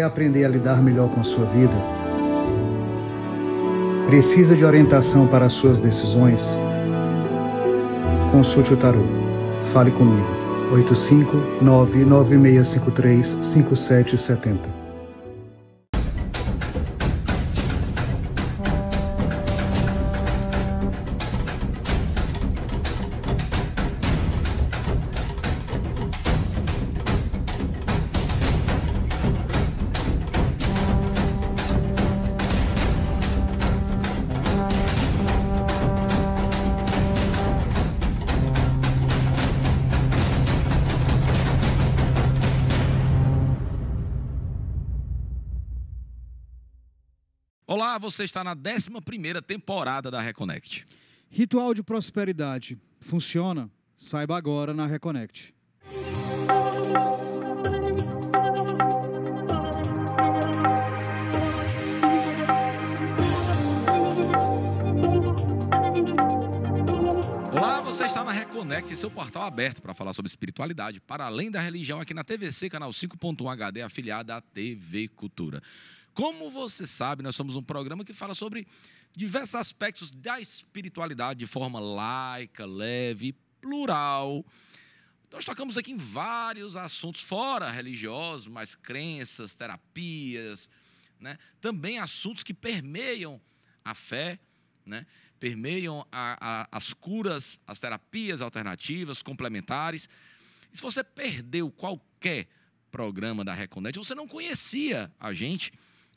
quer aprender a lidar melhor com a sua vida? Precisa de orientação para as suas decisões? Consulte o tarô. Fale comigo. 859-9653-5770. Olá, você está na 11ª temporada da Reconnect. Ritual de prosperidade. Funciona? Saiba agora na Reconnect. Olá, você está na Reconnect, seu portal aberto para falar sobre espiritualidade, para além da religião, aqui na TVC, canal 5.1 HD, afiliada à TV Cultura. Como você sabe, nós somos um programa que fala sobre diversos aspectos da espiritualidade de forma laica, leve, plural. Nós tocamos aqui em vários assuntos, fora religiosos, mas crenças, terapias, né? Também assuntos que permeiam a fé, né? Permeiam as curas, as terapias alternativas, complementares. E se você perdeu qualquer programa da Reconnect, você não conhecia a gente,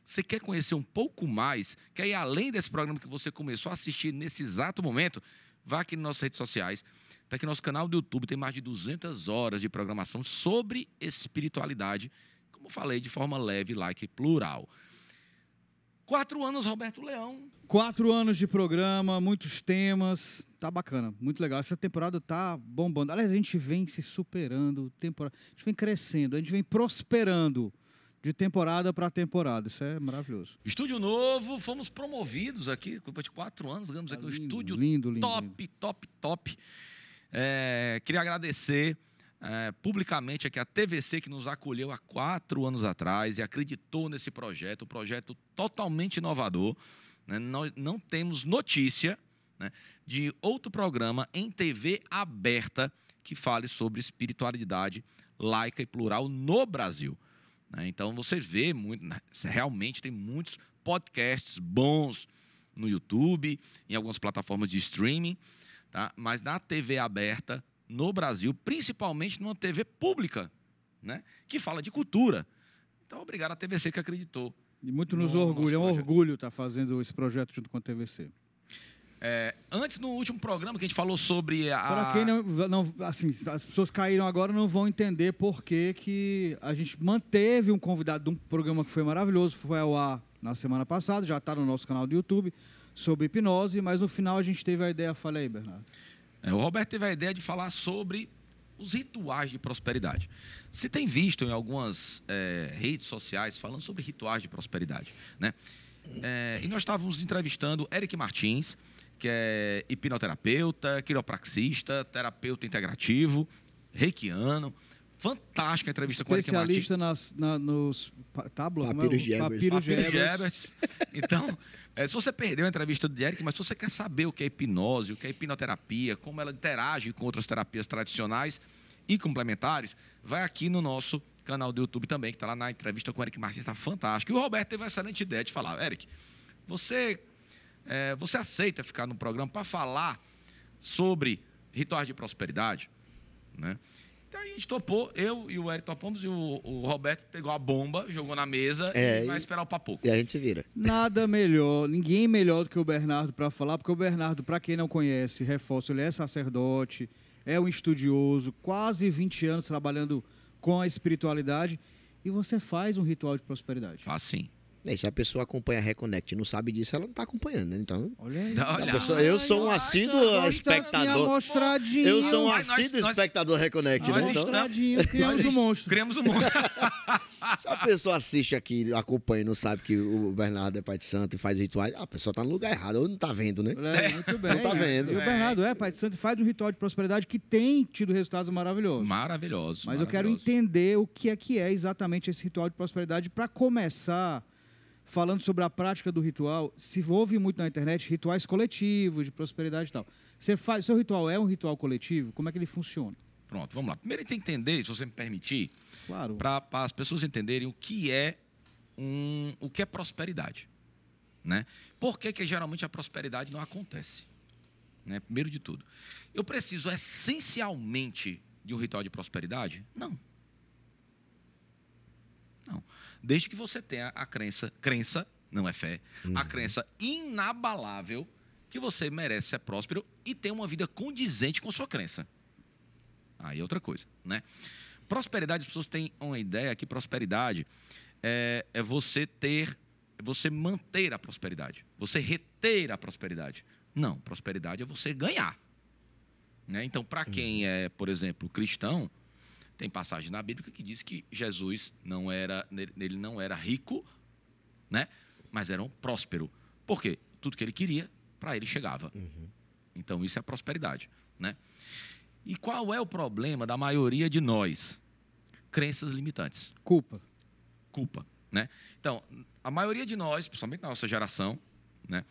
você quer conhecer um pouco mais, quer ir além desse programa que você começou a assistir nesse exato momento, vá aqui nas nossas redes sociais, está aqui no nosso canal do YouTube, tem mais de 200 horas de programação sobre espiritualidade, como eu falei, de forma leve, like e plural. 4 anos, Roberto Leão. 4 anos de programa, muitos temas, tá bacana, muito legal. Essa temporada tá bombando. Aliás, a gente vem se superando, a gente vem crescendo, a gente vem prosperando de temporada para temporada. Isso é maravilhoso. Estúdio novo, fomos promovidos aqui, depois de 4 anos, ganhamos aqui um estúdio top. Queria agradecer publicamente aqui a TVC, que nos acolheu há 4 anos atrás e acreditou nesse projeto, um projeto totalmente inovador. Né? Nós não temos notícia, né, de outro programa em TV aberta que fale sobre espiritualidade laica e plural no Brasil. Então, você vê, realmente tem muitos podcasts bons no YouTube, em algumas plataformas de streaming, tá? Mas na TV aberta, no Brasil, principalmente numa TV pública, né, que fala de cultura. Então, obrigado à TVC que acreditou. E muito nos orgulha, é um orgulho estar fazendo esse projeto junto com a TVC. Antes, no último programa que a gente falou sobre Para quem não, assim, as pessoas caíram agora, não vão entender por que a gente manteve um convidado de um programa que foi maravilhoso, foi ao ar na semana passada, já está no nosso canal do YouTube, sobre hipnose, mas no final a gente teve a ideia, fala aí, Bernardo. O Roberto teve a ideia de falar sobre os rituais de prosperidade. Se tem visto em algumas redes sociais falando sobre rituais de prosperidade, né? E nós estávamos entrevistando Eric Martins, que é hipnoterapeuta, quiropraxista, terapeuta integrativo, reikiano. Fantástica a entrevista com o Eric Martins. Especialista nos Papiros Gebert. Então, se você perdeu a entrevista do Eric, mas se você quer saber o que é hipnose, o que é hipnoterapia, como ela interage com outras terapias tradicionais e complementares, vai aqui no nosso canal do YouTube também, que está lá na entrevista com o Eric Martins, está fantástico. E o Roberto teve uma excelente ideia de falar: Eric, você aceita ficar no programa para falar sobre rituais de prosperidade? Né? Então a gente topou, eu e o Eric topamos, e o Roberto pegou a bomba, jogou na mesa e vai esperar o papoco. E a gente se vira. Nada melhor, ninguém melhor do que o Bernardo para falar, porque o Bernardo, para quem não conhece, reforço, ele é sacerdote, é um estudioso, quase 20 anos trabalhando com a espiritualidade, e você faz um ritual de prosperidade. Faz sim. Se a pessoa acompanha a Reconnect e não sabe disso, ela não está acompanhando, né? Então, olha aí. Eu sou um assíduo espectador. Eu sou um assíduo espectador da Reconnect. Criamos um monstro. Criamos um monstro. Se a pessoa assiste aqui, acompanha e não sabe que o Bernardo é pai de santo e faz rituais, a pessoa tá no lugar errado, ou não tá vendo, né? Muito bem. Não tá vendo. E o Bernardo é pai de santo e faz um ritual de prosperidade que tem tido resultados maravilhosos. Maravilhoso. Mas eu quero entender o que é exatamente esse ritual de prosperidade para começar falando sobre a prática do ritual. Se ouve muito na internet rituais coletivos de prosperidade e tal. Seu ritual é um ritual coletivo? Como é que ele funciona? Pronto, vamos lá. Primeiro a gente tem que entender, se você me permitir, Claro. para as pessoas entenderem o que é prosperidade, né? Por que geralmente a prosperidade não acontece? Né? Primeiro de tudo, eu preciso essencialmente de um ritual de prosperidade? Não. Não. Desde que você tenha a crença não é fé, a crença inabalável que você merece ser próspero e ter uma vida condizente com sua crença. Aí é outra coisa, né? Prosperidade, as pessoas têm uma ideia que prosperidade é você manter a prosperidade, você reter a prosperidade. Não, prosperidade é você ganhar. Né? Então, para quem é, por exemplo, cristão, tem passagem na Bíblia que diz que Jesus ele não era rico, né? Mas era um próspero. Por quê? Tudo que ele queria, para ele chegava. Então, isso é prosperidade, né? E qual é o problema da maioria de nós? Crenças limitantes. Culpa, né? Então, a maioria de nós, principalmente na nossa geração, né?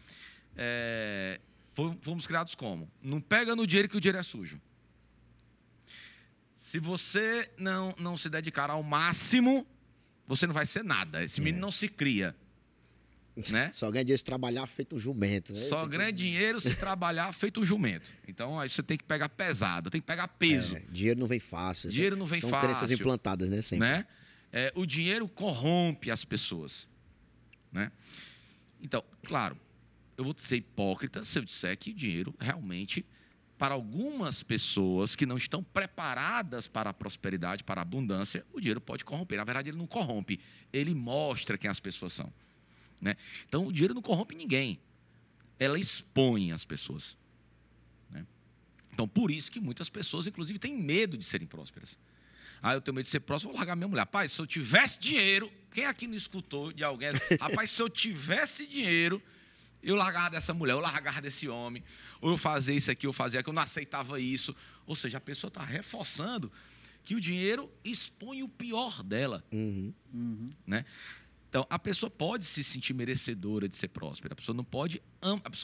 Fomos criados como? Não pega no dinheiro que o dinheiro é sujo. Se você não se dedicar ao máximo, você não vai ser nada. Esse menino não se cria. Né? Só ganha dinheiro se trabalhar feito um jumento. Né? Só ganha dinheiro se trabalhar feito um jumento. Então, aí você tem que pegar pesado, tem que pegar peso. Dinheiro não vem fácil. Dinheiro não vem São fácil. crenças implantadas, né? Sempre. Né? O dinheiro corrompe as pessoas. Né? Então, claro, eu vou ser hipócrita se eu disser que o dinheiro realmente, para algumas pessoas que não estão preparadas para a prosperidade, para a abundância, o dinheiro pode corromper. Na verdade, ele não corrompe, ele mostra quem as pessoas são. Né? Então, o dinheiro não corrompe ninguém. Ela expõe as pessoas. Né? Então, por isso que muitas pessoas, inclusive, têm medo de serem prósperas. Eu tenho medo de ser próspero, vou largar minha mulher. Rapaz, se eu tivesse dinheiro, quem aqui não escutou de alguém? Rapaz, se eu tivesse dinheiro, eu largava dessa mulher, eu largava desse homem, ou eu fazia isso aqui, eu fazia aquilo, eu não aceitava isso. Ou seja, a pessoa está reforçando que o dinheiro expõe o pior dela. Né? Então, a pessoa pode se sentir merecedora de ser próspera. A pessoa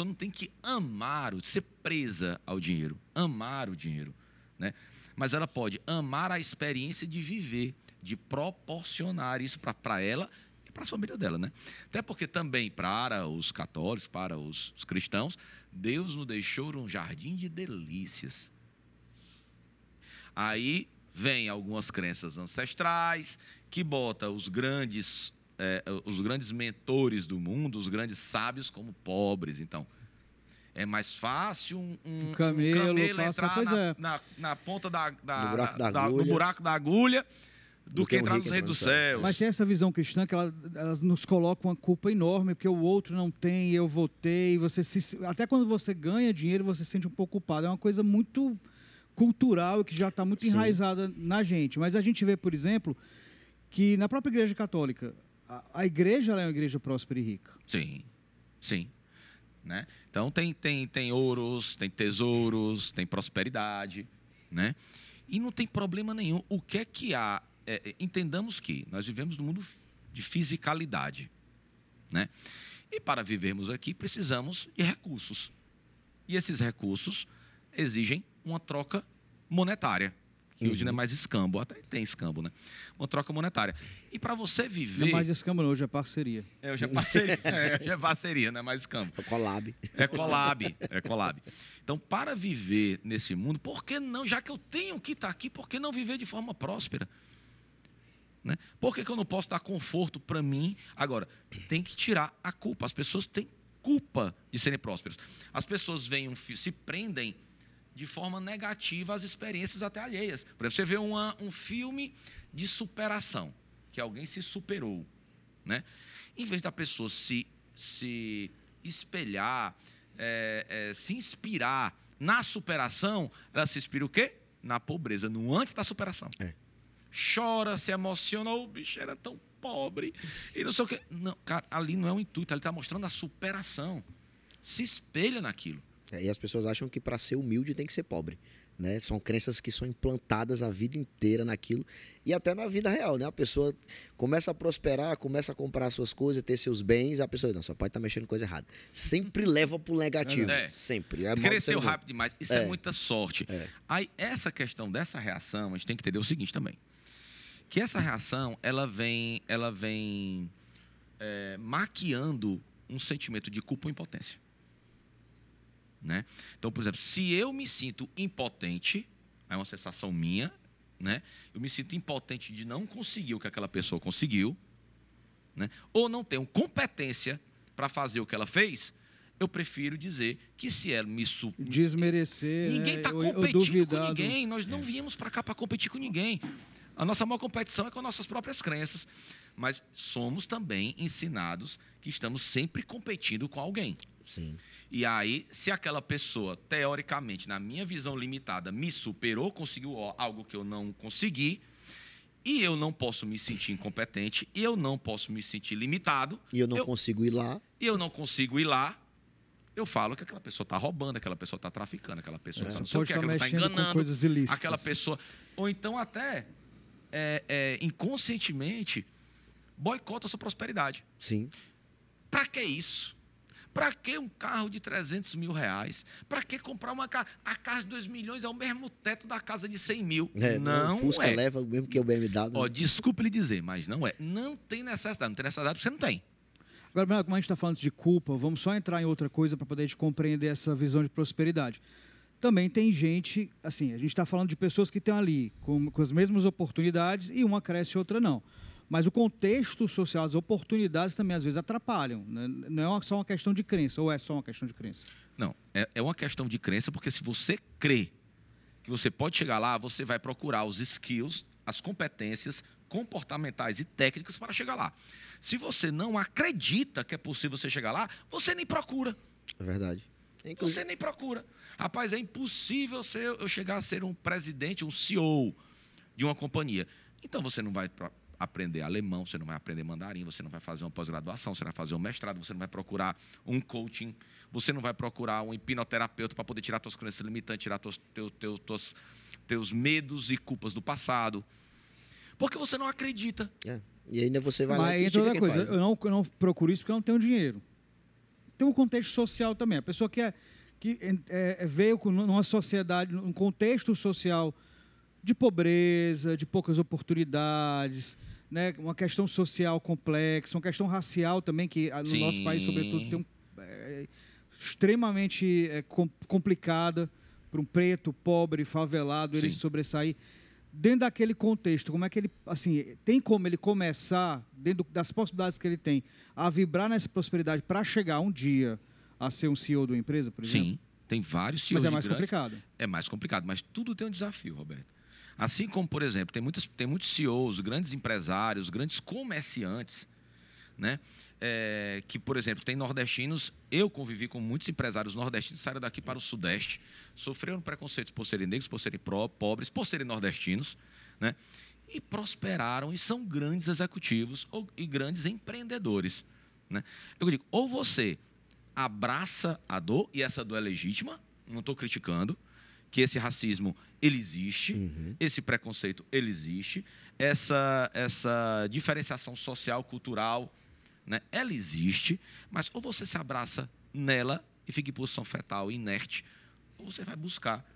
não tem que amar, ser presa ao dinheiro, amar o dinheiro, né? Mas ela pode amar a experiência de viver, de proporcionar isso para ela e para a família dela, né? Até porque também para os católicos, para os cristãos, Deus nos deixou um jardim de delícias. Aí vem algumas crenças ancestrais que botam os grandes mentores do mundo, os grandes sábios, como pobres. Então, é mais fácil um camelo entrar na ponta no buraco da agulha do que entrar nos reinos dos céus. Mas tem essa visão cristã que elas nos colocam uma culpa enorme, porque o outro não tem, eu vou ter, e até quando você ganha dinheiro, você se sente um pouco culpado. É uma coisa muito cultural e que já está muito enraizada na gente. Mas a gente vê, por exemplo, que na própria Igreja Católica, a igreja é uma igreja próspera e rica. Sim. Né? Então, tem ouros, tem tesouros, tem prosperidade. Né? E não tem problema nenhum. O que é que há? Entendamos que nós vivemos num mundo de fisicalidade. Né? E para vivermos aqui, precisamos de recursos. E esses recursos exigem uma troca monetária. Que hoje não é mais escambo, até tem escambo, né? Uma troca monetária. E para você viver... Não é mais escambo, não, hoje é parceria. Hoje é parceria. Hoje é parceria, não é mais escambo. É collab. É collab. Então, para viver nesse mundo, por que não, já que eu tenho que estar aqui, por que não viver de forma próspera? Né? Por que eu não posso dar conforto para mim? Agora, tem que tirar a culpa. As pessoas têm culpa de serem prósperas. As pessoas se prendem de forma negativa às experiências até alheias. Por exemplo, você vê um filme de superação, que alguém se superou. Né? Em vez da pessoa se espelhar, se inspirar na superação, ela se inspira o quê? Na pobreza, no antes da superação. Chora, se emociona, o bicho era tão pobre. E não sei o quê. Não, cara, ali não é o intuito, ali está mostrando a superação. Se espelha naquilo. E as pessoas acham que para ser humilde tem que ser pobre. Né? São crenças que são implantadas a vida inteira naquilo e até na vida real, né? A pessoa começa a prosperar, começa a comprar suas coisas, ter seus bens, a pessoa não, só pode estar mexendo coisa errada. Sempre leva pro negativo, sempre. Cresceu rápido demais, isso é muita sorte. É. Aí essa questão dessa reação, a gente tem que entender o seguinte também, que essa reação, ela vem maquiando um sentimento de culpa ou impotência. Né? Então, por exemplo, se eu me sinto impotente, é uma sensação minha, né? Eu me sinto impotente de não conseguir o que aquela pessoa conseguiu, né? Ou não tenho competência para fazer o que ela fez, eu prefiro dizer que se ela me desmerecer, ninguém está competindo com ninguém, nós não viemos para cá para competir com ninguém. A nossa maior competição é com nossas próprias crenças, mas somos também ensinados que estamos sempre competindo com alguém. Sim. E aí, se aquela pessoa, teoricamente, na minha visão limitada, me superou, conseguiu algo que eu não consegui, e eu não posso me sentir incompetente, e eu não posso me sentir limitado. E eu não consigo ir lá. E eu não consigo ir lá, eu falo que aquela pessoa está roubando, aquela pessoa está traficando, aquela pessoa não sei o que, aquela está enganando, coisas ilícitas. Aquela pessoa... Ou então até, inconscientemente, boicota a sua prosperidade. Sim. Para que isso? Para que um carro de 300 mil reais? Para que comprar uma casa? A casa de 2 milhões é o mesmo teto da casa de 100 mil. Não o Fusca leva o mesmo que o BMW. Desculpe lhe dizer, mas não é. Não tem necessidade. Não tem necessidade porque você não tem. Agora, como a gente está falando de culpa, vamos só entrar em outra coisa para poder a gente compreender essa visão de prosperidade. Também tem gente, assim, a gente está falando de pessoas que estão ali com as mesmas oportunidades e uma cresce e outra não. Mas o contexto social, as oportunidades também às vezes atrapalham. Né? Não é só uma questão de crença, ou é só uma questão de crença? Não, é uma questão de crença, porque se você crê que você pode chegar lá, você vai procurar os skills, as competências comportamentais e técnicas para chegar lá. Se você não acredita que é possível você chegar lá, você nem procura. É verdade. Você nem procura. Rapaz, é impossível eu chegar a ser um presidente, um CEO de uma companhia. Então você não vai aprender alemão, você não vai aprender mandarim, você não vai fazer uma pós-graduação, você não vai fazer um mestrado, você não vai procurar um coaching, você não vai procurar um hipnoterapeuta para poder tirar suas crenças limitantes, tirar teus medos e culpas do passado. Porque você não acredita. E ainda você vai lá e critica outra coisa, faz, né? Eu não procuro isso porque eu não tenho dinheiro. Tem um contexto social também. A pessoa que veio numa sociedade, num contexto social de pobreza, de poucas oportunidades, né? Uma questão social complexa, uma questão racial também, que no nosso país, sobretudo, tem extremamente complicada para um preto, pobre, favelado, ele sobressair. Dentro daquele contexto, como é que ele, assim, tem como ele começar, dentro das possibilidades que ele tem, a vibrar nessa prosperidade para chegar um dia a ser um CEO de uma empresa, por exemplo? Sim, tem vários CEOs. Mas é mais complicado. É mais complicado, mas tudo tem um desafio, Roberto. Assim como, por exemplo, tem muitos CEOs, grandes empresários, grandes comerciantes, né? Que, por exemplo, tem nordestinos. Eu convivi com muitos empresários nordestinos que saíram daqui para o Sudeste, sofreram preconceitos por serem negros, por serem pobres, por serem nordestinos, né? E prosperaram e são grandes executivos e grandes empreendedores, né? Eu digo, ou você abraça a dor, e essa dor é legítima, não estou criticando, que esse racismo, ele existe, esse preconceito, ele existe, essa diferenciação social, cultural, né, ela existe, mas ou você se abraça nela e fica em posição fetal, inerte, ou você vai buscar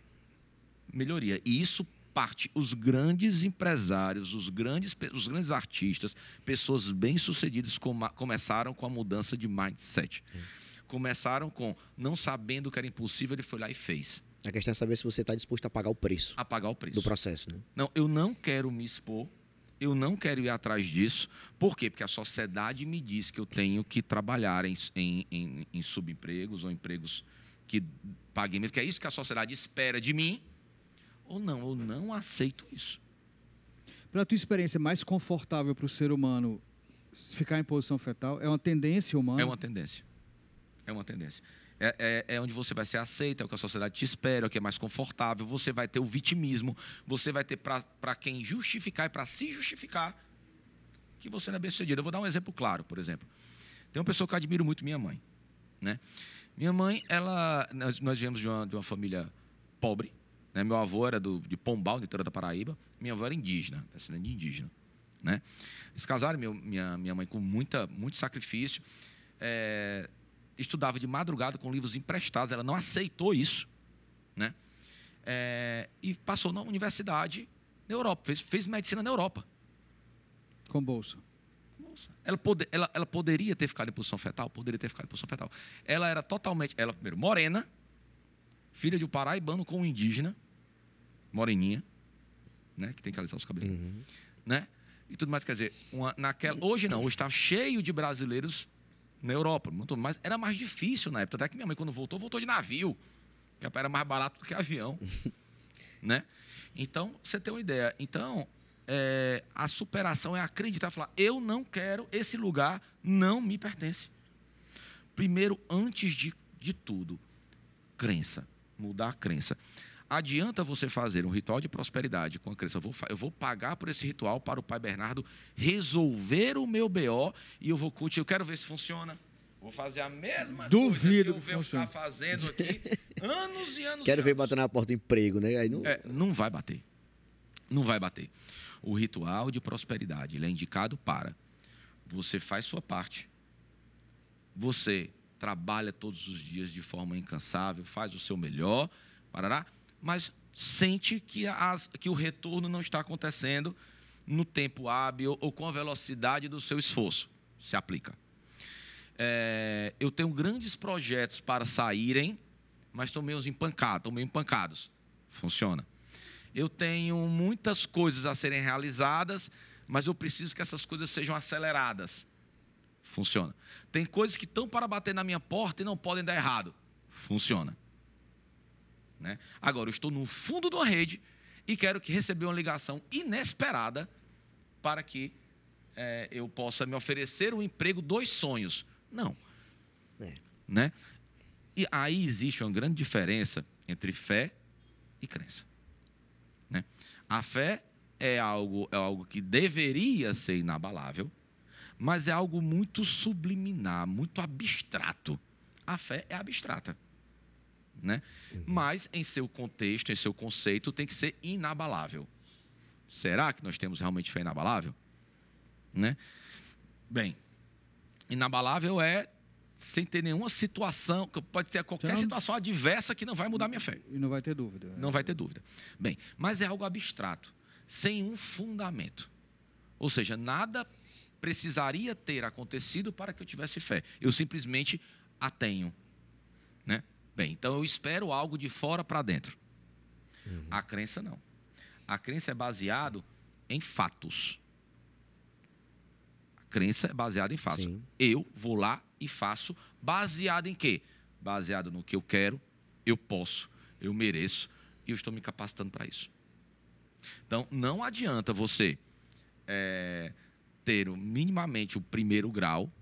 melhoria. E isso parte, os grandes empresários, os grandes artistas, pessoas bem-sucedidas começaram com a mudança de mindset. Começaram com, não sabendo que era impossível, ele foi lá e fez. A questão é saber se você está disposto a pagar o preço. A pagar o preço. Do processo, né? Não, eu não quero me expor, eu não quero ir atrás disso. Por quê? Porque a sociedade me diz que eu tenho que trabalhar em subempregos ou empregos que paguem mesmo, que é isso que a sociedade espera de mim. Ou não, eu não aceito isso. Pela tua experiência, mais confortável para o ser humano ficar em posição fetal? É uma tendência humana? É uma tendência. É uma tendência. É onde você vai ser aceito, é o que a sociedade te espera, é o que é mais confortável. Você vai ter o vitimismo, você vai ter para quem justificar e para se justificar que você não é bem-sucedido. Eu vou dar um exemplo claro, por exemplo. Tem uma pessoa que eu admiro muito, minha mãe, né? Minha mãe, nós viemos de uma família pobre, né? Meu avô era de Pombal, do interior da Paraíba. Minha avó era indígena, descendente de indígena, né? Eles casaram, minha mãe, com muito sacrifício. Estudava de madrugada com livros emprestados. Ela não aceitou isso, né? E passou na universidade na Europa. Fez medicina na Europa. Com bolsa. Ela poderia ter ficado em posição fetal? Poderia ter ficado em posição fetal. Ela era primeiro, morena, filha de um paraibano com um indígena, moreninha, né, que tem que alisar os cabelos, né, e tudo mais. Quer dizer, hoje não, hoje está cheio de brasileiros na Europa, mas era mais difícil na época. Até que minha mãe, quando voltou de navio, que era mais barato do que avião, né? Então, você tem uma ideia. Então, a superação é acreditar, falar, eu não quero, esse lugar não me pertence. Primeiro, antes de tudo, crença, mudar a crença. Adianta você fazer um ritual de prosperidade com a crença, eu vou pagar por esse ritual para o Pai Bernardo resolver o meu BO e eu quero ver se funciona. Vou fazer a mesma coisa que eu venho ficar fazendo aqui anos e anos. Quero ver bater na porta do emprego, né? Aí não vai bater. Não vai bater. O ritual de prosperidade, ele é indicado para você faz sua parte, você trabalha todos os dias de forma incansável, faz o seu melhor, mas sente que o retorno não está acontecendo no tempo hábil ou com a velocidade do seu esforço. Se aplica. Eu tenho grandes projetos para saírem, mas estão meio empancados. Funciona. Eu tenho muitas coisas a serem realizadas, mas eu preciso que essas coisas sejam aceleradas. Funciona. Tem coisas que estão para bater na minha porta e não podem dar errado. Funciona. Né? Agora, eu estou no fundo de uma rede e quero receber uma ligação inesperada para que eu possa me oferecer um emprego dos sonhos. Não. Né? E aí existe uma grande diferença entre fé e crença. Né? A fé é algo que deveria ser inabalável, mas é algo muito subliminar, muito abstrato. A fé é abstrata, né? Mas em seu contexto, em seu conceito, tem que ser inabalável. Será que nós temos realmente fé inabalável? Né? Bem, inabalável é sem ter nenhuma situação, pode ser qualquer situação adversa que não vai mudar minha fé. E não vai ter dúvida. Não vai ter dúvida. Bem, mas é algo abstrato, sem um fundamento. Ou seja, nada precisaria ter acontecido para que eu tivesse fé. Eu simplesmente a tenho. Né? Bem, então eu espero algo de fora para dentro. A crença não. A crença é baseada em fatos. A crença é baseada em fatos. Sim. Eu vou lá e faço baseado em quê? Baseado no que eu quero, eu posso, eu mereço e eu estou me capacitando para isso. Então, não adianta você ter minimamente o primeiro grau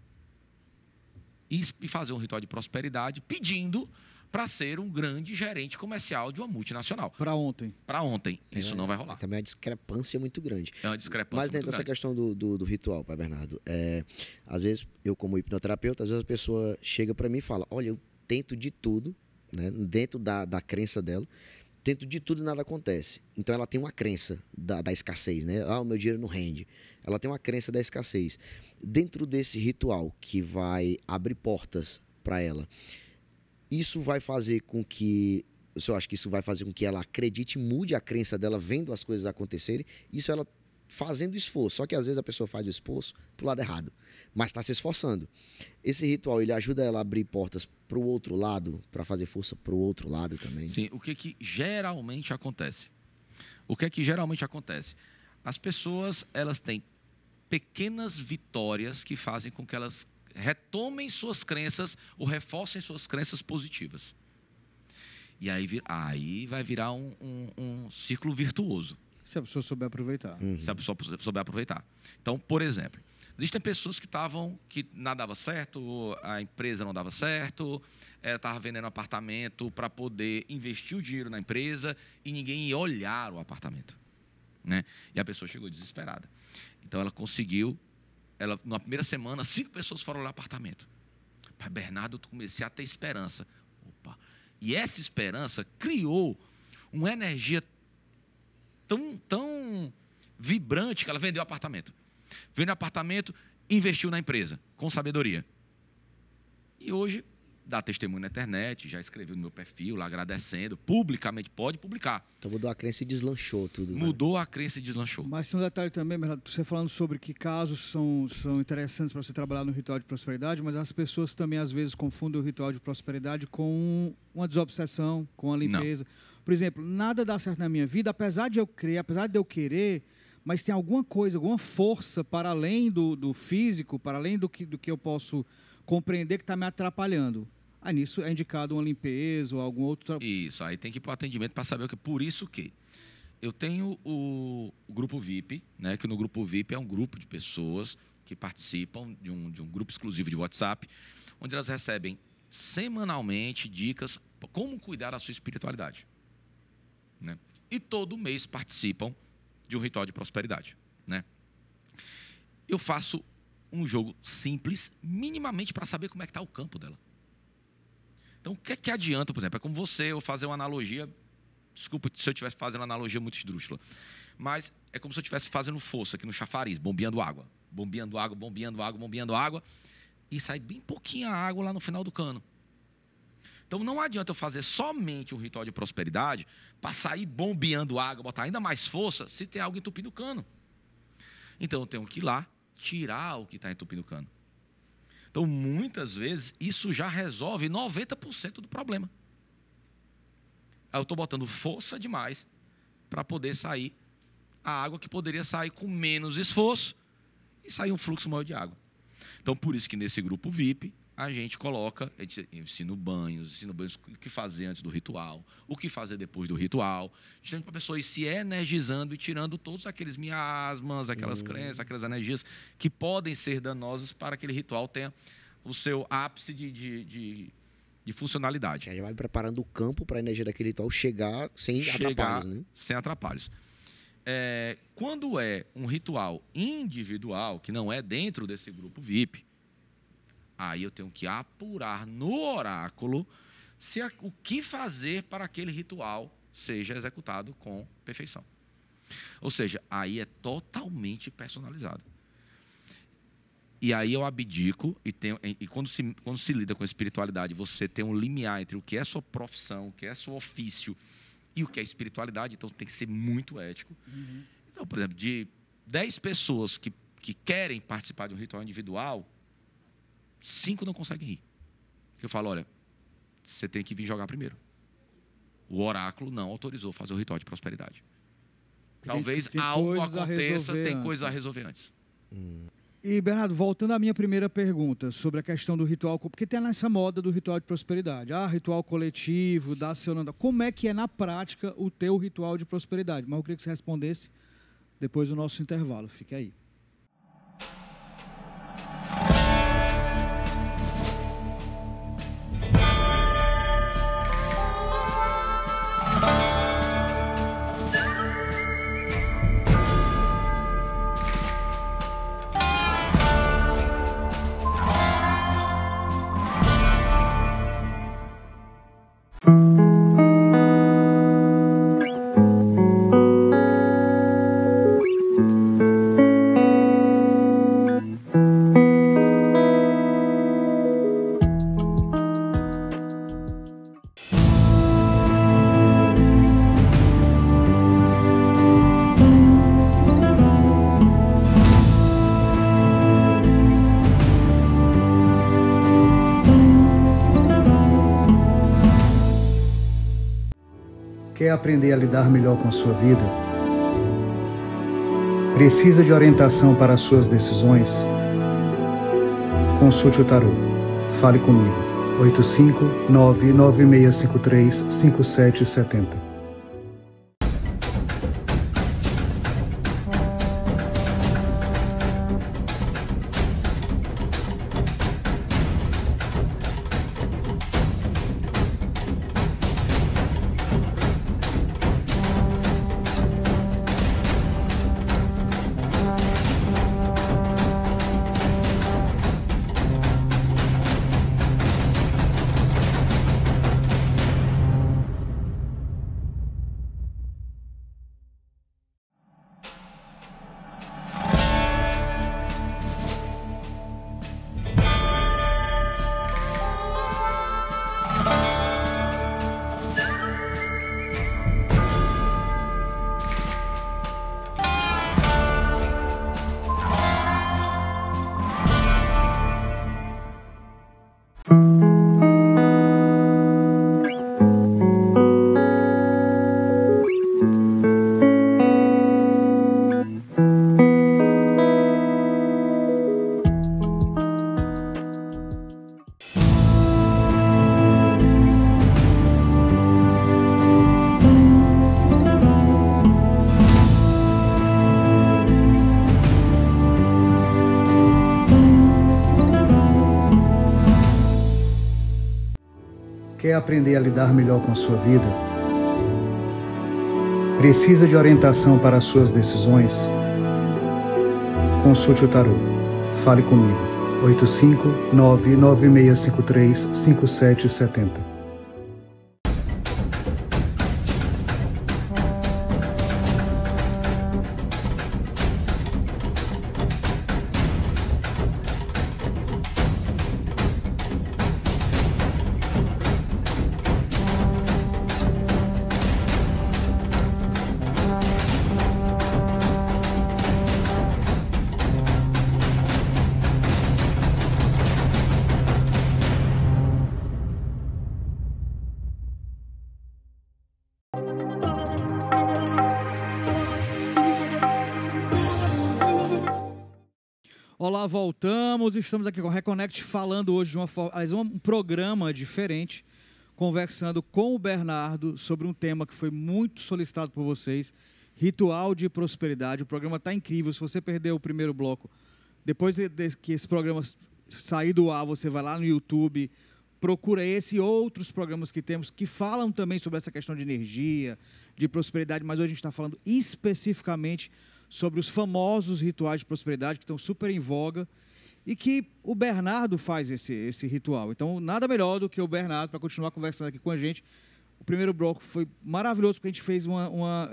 e fazer um ritual de prosperidade pedindo para ser um grande gerente comercial de uma multinacional. Para ontem. Para ontem. Isso não vai rolar. Também é uma discrepância muito grande. É uma discrepância Mas dentro dessa questão do ritual, Pai Bernardo, às vezes, eu como hipnoterapeuta, às vezes a pessoa chega para mim e fala, olha, eu tento de tudo, né, dentro da crença dela, tento de tudo e nada acontece. Então ela tem uma crença da escassez, né? O meu dinheiro não rende. Ela tem uma crença da escassez. Dentro desse ritual que vai abrir portas para ela, isso vai fazer com que... Eu acho que isso vai fazer com que ela acredite e mude a crença dela vendo as coisas acontecerem. Isso ela fazendo esforço. Só que às vezes a pessoa faz o esforço pro lado errado, mas está se esforçando. Esse ritual, ele ajuda ela a abrir portas para o outro lado, para fazer força para o outro lado também. Sim, o que geralmente acontece? O que geralmente acontece? As pessoas, elas têm pequenas vitórias que fazem com que elas retomem suas crenças ou reforcem suas crenças positivas. E aí vai virar um círculo virtuoso. Se a pessoa souber aproveitar. Se a pessoa souber aproveitar. Então, por exemplo, existem pessoas que nada dava certo, a empresa não dava certo, ela estava vendendo apartamento para poder investir o dinheiro na empresa e ninguém ia olhar o apartamento. Né? E a pessoa chegou desesperada. Então, ela conseguiu na primeira semana, 5 pessoas foram lá no apartamento. Pai Bernardo, eu comecei a ter esperança. Opa. E essa esperança criou uma energia tão vibrante que ela vendeu apartamento. Vendeu apartamento, investiu na empresa, com sabedoria. E hoje, dá testemunho na internet, já escreveu no meu perfil, lá agradecendo, publicamente, pode publicar. Então mudou a crença e deslanchou tudo. Mudou a crença e deslanchou. Mas tem um detalhe também, Bernardo, você falando sobre que casos são interessantes para você trabalhar no ritual de prosperidade, mas as pessoas também às vezes confundem o ritual de prosperidade com uma desobsessão, com a limpeza. Não. Por exemplo, nada dá certo na minha vida, apesar de eu crer, apesar de eu querer, mas tem alguma coisa, alguma força para além do físico, para além do que eu posso compreender que está me atrapalhando. Aí nisso é indicado uma limpeza ou algum outro... Isso, aí tem que ir para o atendimento para saber o que. Por isso que eu tenho o grupo VIP, né, que no grupo VIP é um grupo de pessoas que participam de um grupo exclusivo de WhatsApp, onde elas recebem semanalmente dicas para como cuidar da sua espiritualidade. Né? E todo mês participam de um ritual de prosperidade. Né? Eu faço um jogo simples, minimamente para saber como é que está o campo dela. Então, o que é que adianta, por exemplo? É como eu fazer uma analogia, desculpa se eu estivesse fazendo uma analogia muito esdrúxula, mas é como se eu estivesse fazendo força aqui no chafariz, bombeando água, e sai bem pouquinha água lá no final do cano. Então, não adianta eu fazer somente um ritual de prosperidade para sair bombeando água, botar ainda mais força, se tem algo entupindo o cano. Então, eu tenho que ir lá, tirar o que está entupindo o cano. Então, muitas vezes, isso já resolve 90% do problema. Aí eu estou botando força demais para poder sair a água que poderia sair com menos esforço e sair um fluxo maior de água. Então, por isso que nesse grupo VIP, a gente ensina banhos, o que fazer antes do ritual, o que fazer depois do ritual, justamente para a pessoa ir se energizando e tirando todos aqueles miasmas, aquelas crenças, aquelas energias que podem ser danosas para que aquele ritual tenha o seu ápice de funcionalidade. Já vai preparando o campo para a energia daquele ritual chegar sem atrapalhos. Né? Sem atrapalhos. Quando é um ritual individual, que não é dentro desse grupo VIP, aí eu tenho que apurar no oráculo o que fazer para aquele ritual seja executado com perfeição. Ou seja, aí é totalmente personalizado. E aí eu abdico, e quando se lida com espiritualidade, você tem um limiar entre o que é sua profissão, o que é seu ofício e o que é espiritualidade, então tem que ser muito ético. Uhum. Então, por exemplo, de 10 pessoas que querem participar de um ritual individual, 5 não conseguem ir. Eu falo, olha, você tem que vir jogar primeiro. O oráculo não autorizou fazer o ritual de prosperidade. Talvez algo aconteça, tem coisa a resolver antes. E, Bernardo, voltando à minha primeira pergunta sobre a questão do ritual, porque tem nessa moda do ritual de prosperidade. Ritual coletivo, dá seu nome. Como é que é na prática o teu ritual de prosperidade? Mas eu queria que você respondesse depois do nosso intervalo. Fique aí. Quer aprender a lidar melhor com a sua vida? Precisa de orientação para as suas decisões? Consulte o tarô. Fale comigo. 859-9653-5770. Quer aprender a lidar melhor com a sua vida? Precisa de orientação para as suas decisões? Consulte o tarô. Fale comigo. 859-9653-5770. Olá, voltamos. Estamos aqui com o Reconnect falando hoje de um programa diferente, conversando com o Bernardo sobre um tema que foi muito solicitado por vocês, ritual de prosperidade. O programa está incrível. Se você perdeu o primeiro bloco, depois que esse programa sair do ar, você vai lá no YouTube, procura esse e outros programas que temos que falam também sobre essa questão de energia, de prosperidade, mas hoje a gente está falando especificamente sobre os famosos rituais de prosperidade que estão super em voga e que o Bernardo faz esse ritual. Então, nada melhor do que o Bernardo para continuar conversando aqui com a gente. O primeiro bloco foi maravilhoso porque a gente fez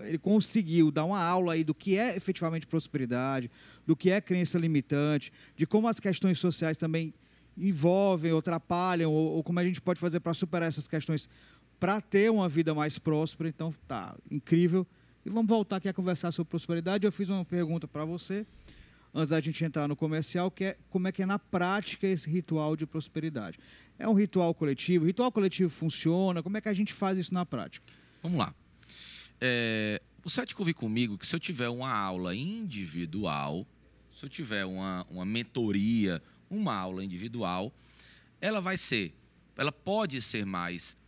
ele conseguiu dar uma aula aí do que é efetivamente prosperidade, do que é crença limitante, de como as questões sociais também envolvem ou atrapalham, ou como a gente pode fazer para superar essas questões para ter uma vida mais próspera. Então, tá incrível. E vamos voltar aqui a conversar sobre prosperidade. Eu fiz uma pergunta para você, antes da gente entrar no comercial, que é como é que é na prática esse ritual de prosperidade. É um ritual coletivo? O ritual coletivo funciona? Como é que a gente faz isso na prática? Vamos lá. Você há de convir comigo que se eu tiver uma aula individual, se eu tiver uma mentoria, uma aula individual, ela pode ser mais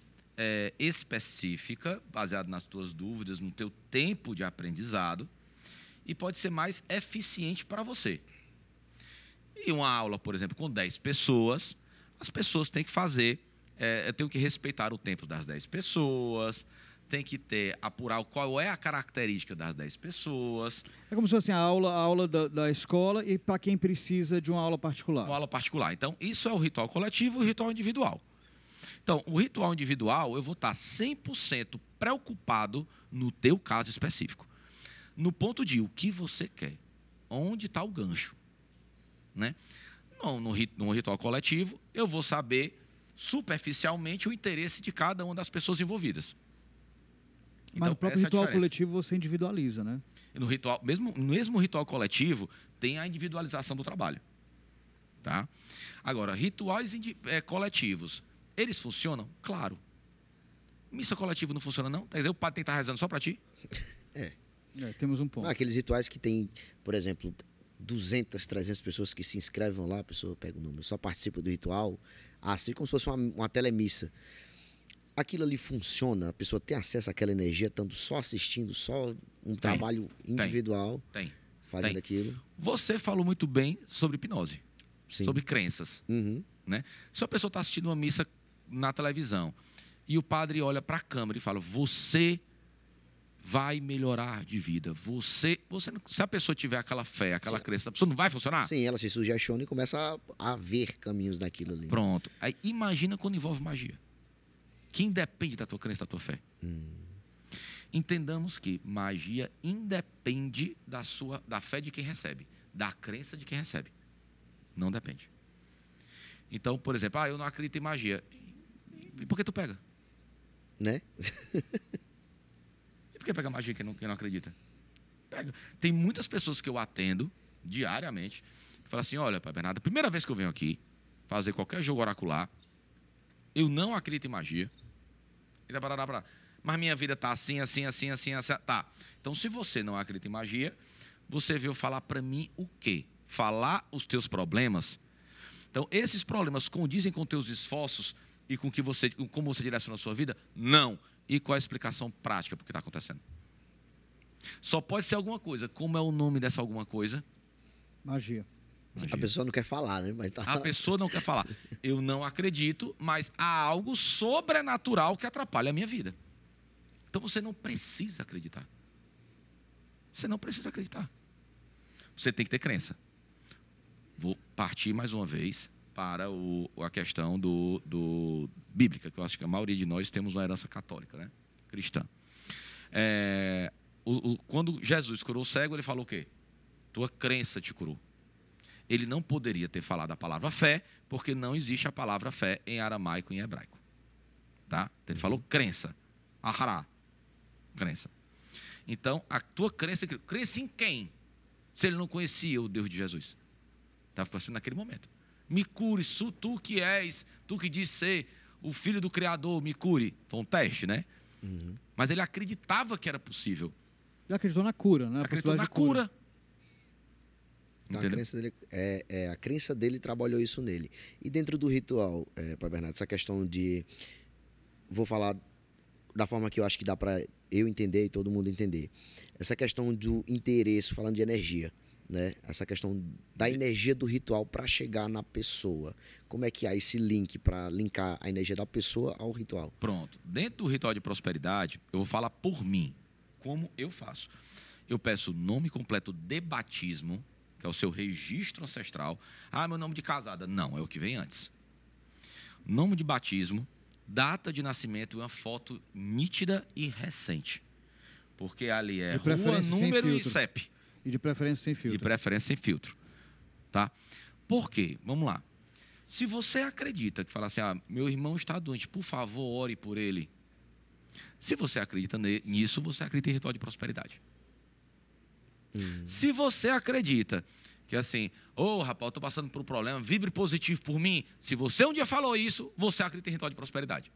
específica, baseado nas tuas dúvidas, no teu tempo de aprendizado, e pode ser mais eficiente para você. E uma aula, por exemplo, com 10 pessoas, as pessoas têm que fazer, eu tenho que respeitar o tempo das 10 pessoas, tem que apurar qual é a característica das 10 pessoas. É como se fosse a aula da escola e para quem precisa de uma aula particular. Uma aula particular. Então, isso é o ritual coletivo e o ritual individual. Então, o ritual individual, eu vou estar 100% preocupado no teu caso específico. No ponto de o que você quer, onde está o gancho. Né? No ritual coletivo, eu vou saber superficialmente o interesse de cada uma das pessoas envolvidas. Mas então, no próprio ritual coletivo você individualiza, né? E no mesmo ritual coletivo, tem a individualização do trabalho. Tá? Agora, rituais coletivos, eles funcionam? Claro. Missa coletiva não funciona, não? Quer dizer, o padre tem que estar rezando só para ti? Temos um ponto. Aqueles rituais que tem, por exemplo, 200, 300 pessoas que se inscrevem lá, a pessoa pega o número, só participa do ritual, assim como se fosse uma telemissa. Aquilo ali funciona, a pessoa tem acesso àquela energia, estando só assistindo, só um trabalho individual, fazendo aquilo. Você falou muito bem sobre hipnose, sobre crenças. Uhum. Né? Se a pessoa está assistindo uma missa na televisão e o padre olha para a câmera e fala, você vai melhorar de vida, se a pessoa tiver aquela fé, aquela crença, a pessoa não vai funcionar? Sim, ela se sugestiona e começa a ver caminhos daquilo ali. Pronto. Aí imagina quando envolve magia, que independe da tua crença, da tua fé. Entendamos que magia independe da fé de quem recebe, da crença de quem recebe. Não depende. Então, por exemplo, eu não acredito em magia. E por que tu pega? Né? E por que pega magia quem não acredita? Pega. Tem muitas pessoas que eu atendo diariamente que falam assim, olha, Pai Bernardo, a primeira vez que eu venho aqui fazer qualquer jogo oracular, eu não acredito em magia. Mas minha vida está assim. Tá. Então, se você não acredita em magia, você veio falar para mim o quê? Falar os teus problemas. Então, esses problemas condizem com teus esforços e com como você direciona a sua vida? Não. E qual é a explicação prática para o que está acontecendo? Só pode ser alguma coisa. Como é o nome dessa alguma coisa? Magia. A pessoa não quer falar, né? Mas tá... A pessoa não quer falar. Eu não acredito, mas há algo sobrenatural que atrapalha a minha vida. Então você não precisa acreditar. Você não precisa acreditar. Você tem que ter crença. Vou partir mais uma vez para a questão do bíblica, que eu acho que a maioria de nós temos uma herança católica, né? Cristã. Quando Jesus curou o cego, ele falou o quê? Tua crença te curou. Ele não poderia ter falado a palavra fé, porque não existe a palavra fé em aramaico e em hebraico. Tá? Ele falou crença. Ahará. Crença. Então, a tua crença em quem? Se ele não conhecia o Deus de Jesus. Estava assim naquele momento. Me cure, tu que és, tu que diz ser o filho do Criador, me cure. Foi um teste, né? Uhum. Mas ele acreditava que era possível. Ele acreditou na cura, né? Acreditou na cura. Então, a crença dele trabalhou isso nele. E dentro do ritual, Pai Bernardo, essa questão de... Vou falar da forma que eu acho que dá para eu entender e todo mundo entender. Essa questão do interesse, falando de energia, né? Essa questão da energia do ritual para chegar na pessoa. Como é que há esse link para linkar a energia da pessoa ao ritual? Pronto. Dentro do ritual de prosperidade, eu vou falar por mim, como eu faço. Eu peço o nome completo de batismo, que é o seu registro ancestral. Ah, meu nome de casada. Não, é o que vem antes. Nome de batismo, data de nascimento e uma foto nítida e recente. Porque ali é rua, número e CEP. E de preferência sem filtro. De preferência sem filtro. Tá? Por quê? Vamos lá. Se você acredita que fala assim, meu irmão está doente, por favor, ore por ele. Se você acredita nisso, você acredita em ritual de prosperidade. Se você acredita que assim, rapaz, eu estou passando por um problema, vibre positivo por mim. Se você um dia falou isso, você acredita em ritual de prosperidade.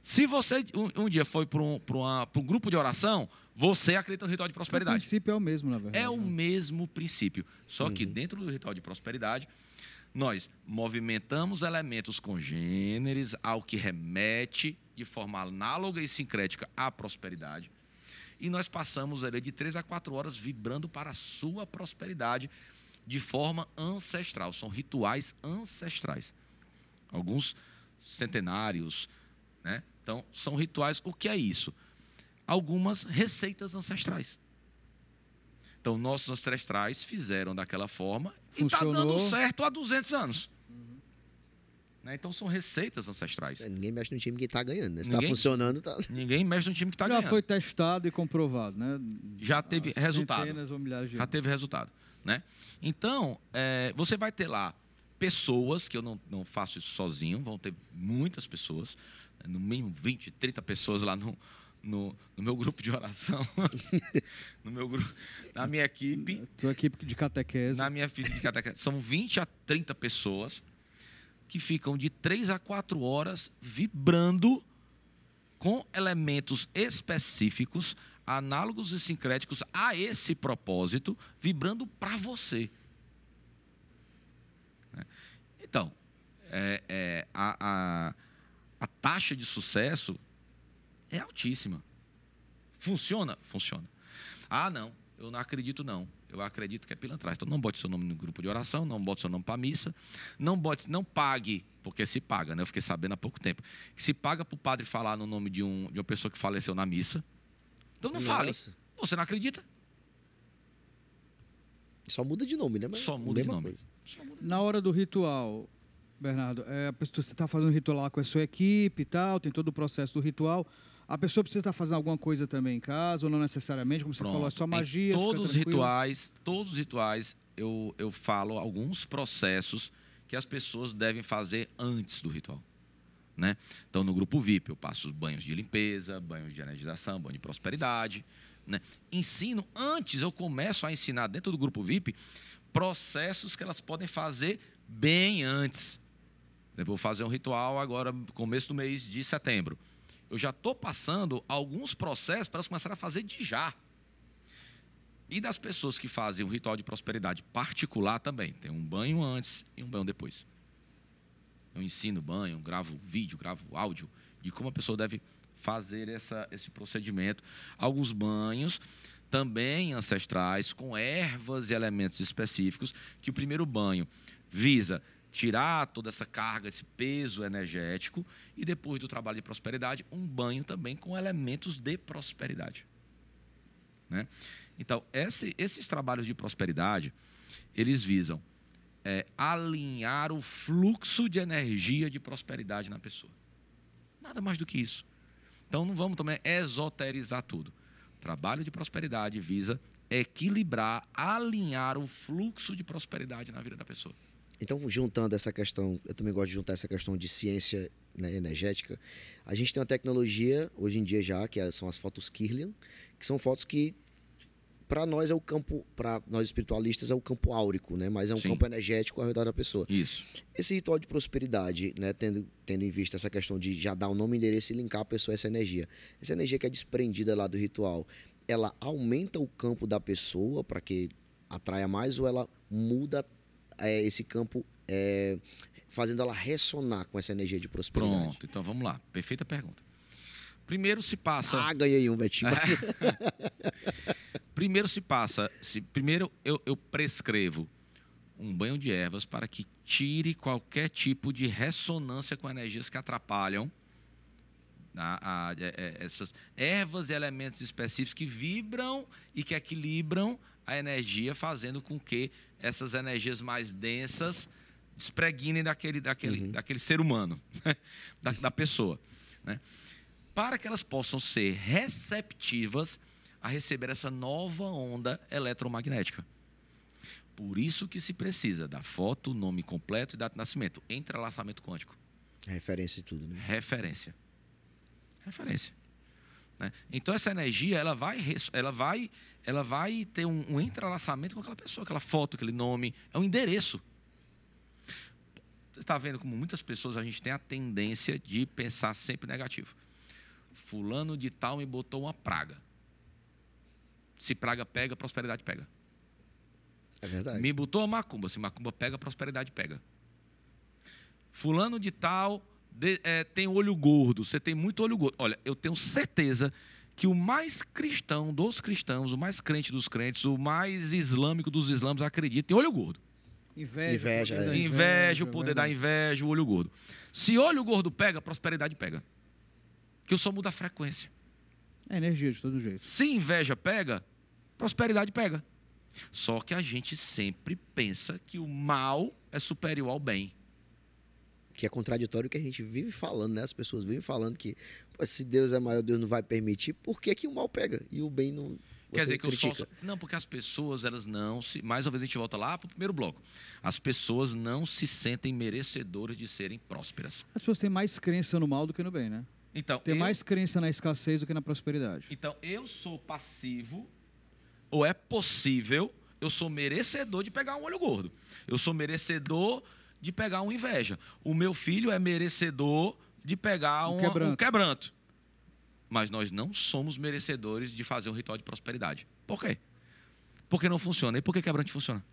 Se você um dia foi para um grupo de oração, você acredita no ritual de prosperidade. O princípio é o mesmo, na verdade. É o mesmo princípio. Só que dentro do ritual de prosperidade, nós movimentamos elementos congêneres ao que remete de forma análoga e sincrética à prosperidade. E nós passamos ali de 3 a 4 horas vibrando para a sua prosperidade de forma ancestral. São rituais ancestrais. Alguns centenários, né? Então, são rituais. O que é isso? Algumas receitas ancestrais. Então, nossos ancestrais fizeram daquela forma e está dando certo há 200 anos. Né? Então, são receitas ancestrais. Ninguém mexe no time que está ganhando. Né? Se está funcionando, tá... Ninguém mexe no time que está ganhando. Já foi testado e comprovado, né? Já teve resultado. Centenas ou milhares de Já teve resultado. Né? Então, você vai ter lá pessoas, que eu não faço isso sozinho, vão ter muitas pessoas, no mínimo 20, 30 pessoas lá no meu grupo de oração, na minha equipe. Tua equipe de catequese. Na minha equipe de catequese. São 20 a 30 pessoas que ficam de 3 a 4 horas vibrando com elementos específicos, análogos e sincréticos a esse propósito, vibrando para você. Então, a taxa de sucesso é altíssima. Funciona? Funciona. Não, eu não acredito não. Eu acredito que é pilantragem. Então, não bote seu nome no grupo de oração, não bote seu nome para a missa, não pague, porque se paga, né? Eu fiquei sabendo há pouco tempo. Que se paga para o padre falar no nome de uma pessoa que faleceu na missa. Então, não fale. Você não acredita? Só muda de nome, né? Mas só muda de nome. Na hora do ritual, Bernardo, você está fazendo um ritual lá com a sua equipe e tal, tem todo o processo do ritual. A pessoa precisa estar fazendo alguma coisa também em casa, ou não necessariamente, como você falou, é só magia. Todos os rituais, eu falo alguns processos que as pessoas devem fazer antes do ritual. Né? Então, no grupo VIP, eu passo os banhos de limpeza, banhos de energização, banho de prosperidade. Né? Eu começo a ensinar dentro do grupo VIP processos que elas podem fazer bem antes. Eu vou fazer um ritual agora, começo do mês de setembro. Eu já estou passando alguns processos para elas começarem a fazer de já. E das pessoas que fazem um ritual de prosperidade particular também. Tem um banho antes e um banho depois. Eu ensino banho, gravo vídeo, gravo áudio de como a pessoa deve fazer esse procedimento. Alguns banhos também ancestrais, com ervas e elementos específicos, que o primeiro banho visa tirar toda essa carga, esse peso energético, e depois do trabalho de prosperidade, um banho também com elementos de prosperidade. Né? Então, esses trabalhos de prosperidade, eles visam alinhar o fluxo de energia de prosperidade na pessoa. Nada mais do que isso. Então, não vamos também esoterizar tudo. O trabalho de prosperidade visa equilibrar, alinhar o fluxo de prosperidade na vida da pessoa. Então, juntando essa questão, eu também gosto de juntar essa questão de ciência, né, energética. A gente tem uma tecnologia, hoje em dia já, que são as fotos Kirlian, que são fotos que, para nós, para nós espiritualistas, é o campo áurico, né? Mas é um campo energético ao redor da pessoa. Isso. Esse ritual de prosperidade, né, tendo em vista essa questão de já dar o nome, endereço e linkar a pessoa a essa energia que é desprendida lá do ritual, ela aumenta o campo da pessoa para que atraia mais, ou ela muda esse campo, fazendo ela ressonar com essa energia de prosperidade? Pronto, então vamos lá. Perfeita pergunta. Primeiro se passa... ganhei um, Betinho. Primeiro se passa... Primeiro eu prescrevo um banho de ervas para que tire qualquer tipo de ressonância com energias que atrapalham essas ervas e elementos específicos que vibram e que equilibram a energia, fazendo com que essas energias mais densas despregnem daquele ser humano, da pessoa, né? Para que elas possam ser receptivas a receber essa nova onda eletromagnética. Por isso que se precisa da foto, nome completo e data de nascimento, entrelaçamento quântico. Referência e tudo, né? Referência. Né? Então, essa energia ela vai ter um entrelaçamento com aquela pessoa, aquela foto, aquele nome, é um endereço. Você está vendo como muitas pessoas a gente tem a tendência de pensar sempre negativo. Fulano de tal me botou uma praga. Se praga pega, prosperidade pega. É verdade. Me botou uma macumba. Se macumba pega, prosperidade pega. Fulano de tal tem olho gordo. Você tem muito olho gordo. Olha, eu tenho certeza que o mais cristão dos cristãos, o mais crente dos crentes, o mais islâmico dos islâmicos acredita em olho gordo. Inveja, o poder da inveja, o olho gordo. Se olho gordo pega, prosperidade pega. Que eu só mudo a frequência. É energia de todo jeito. Se inveja pega, prosperidade pega. Só que a gente sempre pensa que o mal é superior ao bem. Que é contraditório o que a gente vive falando, né? As pessoas vivem falando que se Deus é maior, Deus não vai permitir. Por que o mal pega e o bem não? Quer dizer que o sol... Não, porque as pessoas, elas não se... Mais uma vez a gente volta lá para o primeiro bloco. As pessoas não se sentem merecedoras de serem prósperas. As pessoas têm mais crença no mal do que no bem, né? Então, tem mais crença na escassez do que na prosperidade. Então, eu sou passivo, ou é possível, eu sou merecedor de pegar um olho gordo. Eu sou merecedor de pegar uma inveja. O meu filho é merecedor de pegar um quebranto. Mas nós não somos merecedores de fazer um ritual de prosperidade. Por quê? Porque não funciona. E por que quebranto funciona?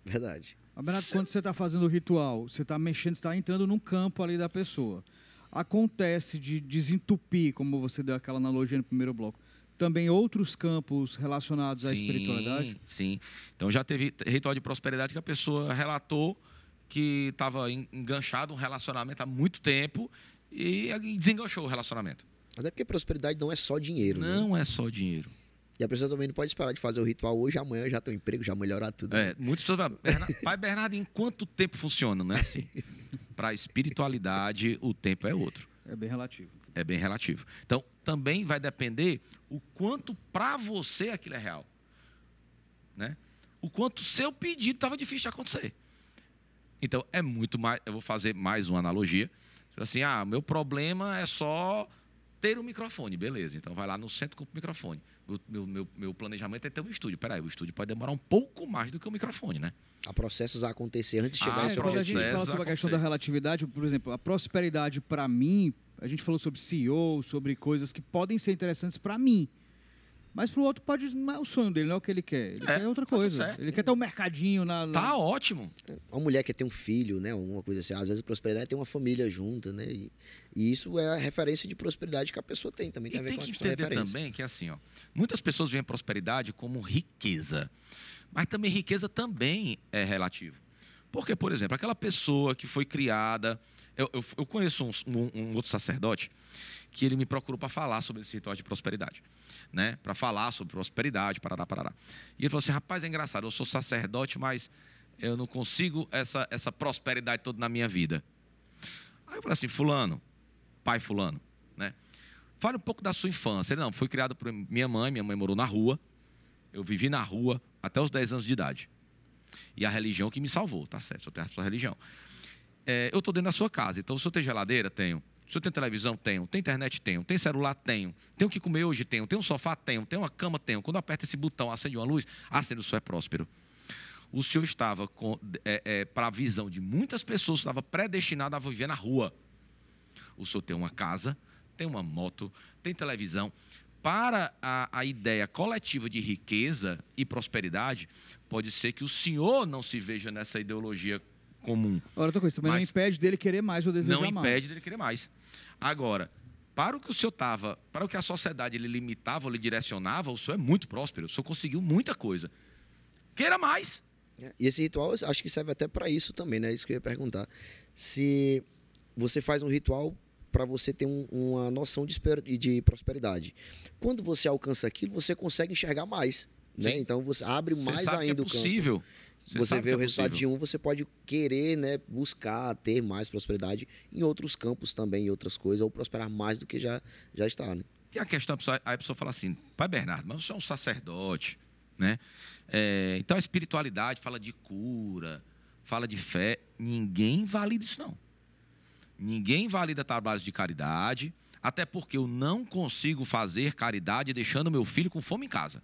Verdade. Bernardo, quando você está fazendo o ritual, você está mexendo, você está entrando num campo ali da pessoa. Acontece de desentupir, como você deu aquela analogia no primeiro bloco, também outros campos relacionados à espiritualidade? Sim. Então já teve ritual de prosperidade que a pessoa relatou que estava enganchado um relacionamento há muito tempo e desenganchou o relacionamento. Até porque prosperidade não é só dinheiro. Não é só dinheiro. E a pessoa também não pode esperar de fazer o ritual hoje, amanhã já tem um emprego, já melhorar tudo. Muitas pessoas falam, pai Bernardo, em quanto tempo funciona? Não é assim. Para a espiritualidade, o tempo é outro. É bem relativo. É bem relativo. Então, também vai depender o quanto para você aquilo é real. Né? O quanto o seu pedido estava difícil de acontecer. Então, é muito mais... Eu vou fazer mais uma analogia. Assim, meu problema é só ter um microfone. Beleza, então vai lá no centro com o microfone. Meu planejamento é ter um estúdio. Peraí, o estúdio pode demorar um pouco mais do que o microfone, né? Há processos a acontecer antes de chegar nesse quando a gente fala sobre a questão da relatividade, por exemplo, a prosperidade para mim, a gente falou sobre CEO, sobre coisas que podem ser interessantes para mim. Mas pro outro pode não é o sonho dele, não é o que ele quer. Ele quer outra tá tudo coisa. certo. Ele quer ter um mercadinho na... Tá ótimo. Uma mulher quer ter um filho, né? Alguma coisa assim. Às vezes a prosperidade é ter uma família junta, né? E isso é a referência de prosperidade que a pessoa tem. Também tem E a ver tem com a que questão da entender referência. também que, assim, ó, muitas pessoas veem a prosperidade como riqueza. Mas também riqueza também é relativo. Porque, por exemplo, aquela pessoa que foi criada... Eu conheço um outro sacerdote que ele me procurou para falar sobre esse ritual de prosperidade, né? Para falar sobre prosperidade, parará. E ele falou assim, rapaz, é engraçado, eu sou sacerdote, mas eu não consigo essa prosperidade toda na minha vida. Aí eu falei assim, fulano, pai fulano, né? Fale um pouco da sua infância. Ele, não, fui criado por minha mãe morou na rua, eu vivi na rua até os 10 anos de idade. E a religião que me salvou, tá certo, eu tenho a sua religião. Eu estou dentro da sua casa, então se eu tenho geladeira, tenho. Se eu tenho televisão, tenho. Tem internet, tenho. Tem celular, tenho. Tenho o que comer hoje, tenho. Tem um sofá, tenho. Tem uma cama, tenho. Quando eu aperto esse botão, acende uma luz, acende, o senhor é próspero. O senhor estava, para a visão de muitas pessoas, estava predestinado a viver na rua. O senhor tem uma casa, tem uma moto, tem televisão. Para a ideia coletiva de riqueza e prosperidade, pode ser que o senhor não se veja nessa ideologia comum. Agora, outra coisa, também não impede dele querer mais ou desejar mais. Não impede dele querer mais. Agora, para o que o senhor estava, para o que a sociedade lhe limitava ou lhe direcionava, o senhor é muito próspero, o senhor conseguiu muita coisa. Queira mais. E esse ritual, acho que serve até para isso também, né? Isso que eu ia perguntar. Se você faz um ritual para você ter uma noção de prosperidade. Quando você alcança aquilo, você consegue enxergar mais, né? Sim. Então, você abre mais ainda o campo. Possível. Você vê o resultado de um, você pode querer, né, buscar ter mais prosperidade em outros campos também, em outras coisas, ou prosperar mais do que já está, né? Tem a questão, aí a pessoa fala assim, pai Bernardo, mas você é um sacerdote, né? Então a espiritualidade fala de cura, fala de fé, ninguém valida isso não. Ninguém valida trabalhos de caridade, até porque eu não consigo fazer caridade deixando meu filho com fome em casa.